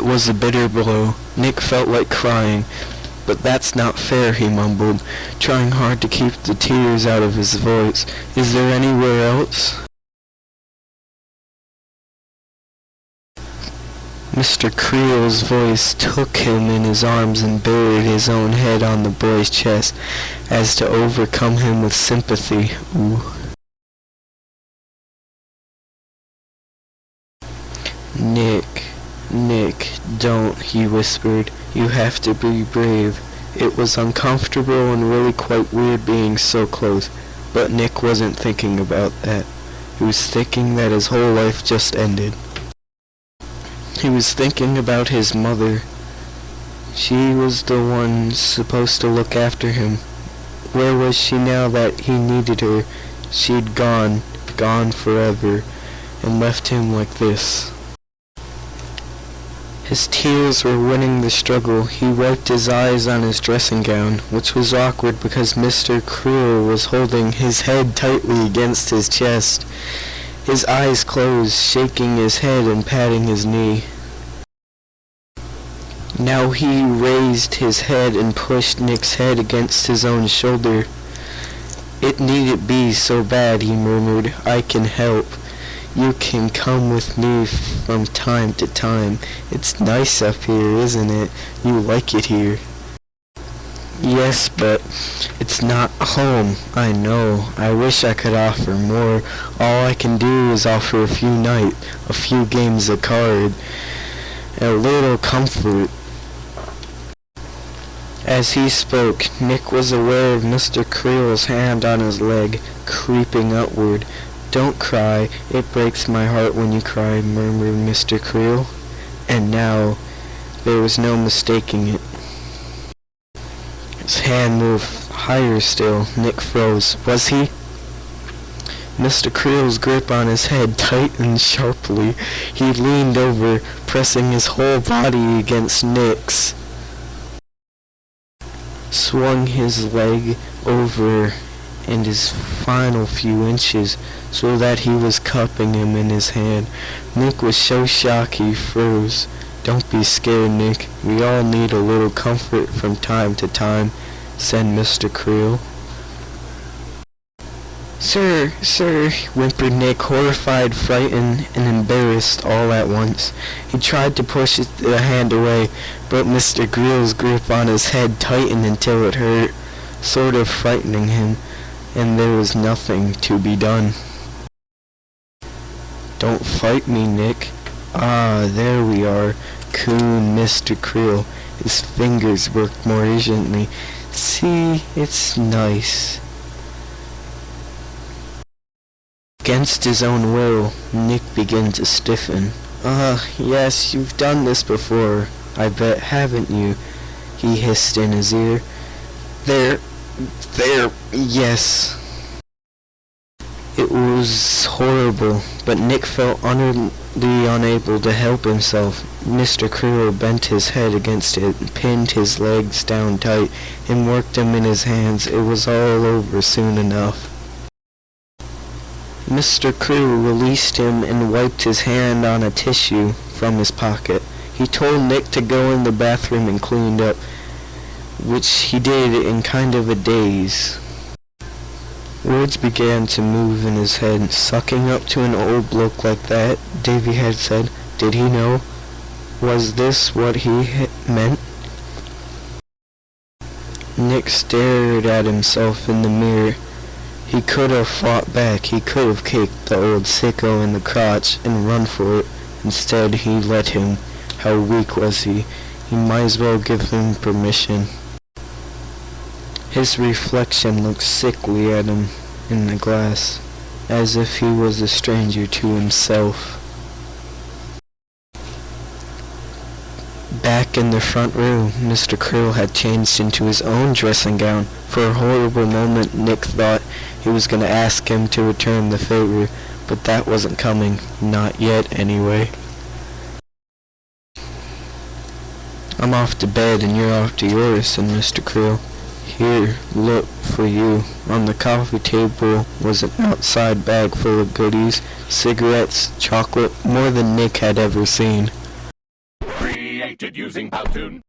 It was a bitter blow. Nick felt like crying. "But that's not fair," he mumbled, trying hard to keep the tears out of his voice. "Is there anywhere else?" Mr. Creel's voice took him in his arms and buried his own head on the boy's chest, as to overcome him with sympathy. Ooh. Nick, don't," he whispered. "You have to be brave." It was uncomfortable and really quite weird being so close, but Nick wasn't thinking about that. He was thinking that his whole life just ended. He was thinking about his mother. She was the one supposed to look after him. Where was she now that he needed her? She'd gone forever, and left him like this. His tears were winning the struggle. He wiped his eyes on his dressing gown, which was awkward because Mr. Creel was holding his head tightly against his chest. His eyes closed, shaking his head and patting his knee. Now he raised his head and pushed Nick's head against his own shoulder. "It needn't be so bad," he murmured. "I can help. You can come with me from time to time. It's nice up here, isn't it? You like it here." "Yes, but it's not home. I know. I wish I could offer more. All I can do is offer a few games of cards, a little comfort." As he spoke, Nick was aware of Mr. Creel's hand on his leg, creeping outward. "Don't cry. It breaks my heart when you cry," murmured Mr. Creel. And now there was no mistaking it. His hand moved higher still. Nick froze. Was he? Mr. Creel's grip on his head tightened sharply. He leaned over, pressing his whole body against Nick's. Swung his leg over in his final few inches, so that he was cupping him in his hand. Nick was so shocked he froze. "Don't be scared, Nick. We all need a little comfort from time to time," said Mr. Creel. Sir, whimpered Nick, horrified, frightened, and embarrassed all at once. He tried to push the hand away, but Mr. Creel's grip on his head tightened until it hurt, sort of frightening him, and there was nothing to be done. "Don't fight me, Nick." "Ah, there we are," crooned Mr. Creel. His fingers worked more urgently. "See, it's nice." Against his own will, Nick began to stiffen. Yes, you've done this before, I bet, haven't you?" he hissed in his ear. There, yes." It was horrible, but Nick felt utterly unable to help himself. Mr. Creel bent his head against it, pinned his legs down tight, and worked them in his hands. It was all over soon enough. Mr. Creel released him and wiped his hand on a tissue from his pocket. He told Nick to go in the bathroom and clean up, which he did in kind of a daze. Words began to move in his head. "Sucking up to an old bloke like that," Davy had said. Did he know? Was this what he meant? Nick stared at himself in the mirror. He could have fought back. He could have kicked the old sicko in the crotch and run for it. Instead, he let him. How weak was he? He might as well give him permission. His reflection looked sickly at him in the glass, as if he was a stranger to himself. Back in the front room, Mr. Creel had changed into his own dressing gown. For a horrible moment, Nick thought he was going to ask him to return the favor, but that wasn't coming. Not yet, anyway. "I'm off to bed and you're off to yours," said Mr. Creel. "Here, look, for you." On the coffee table was an outside bag full of goodies, cigarettes, chocolate, more than Nick had ever seen. Free created using Powtoon.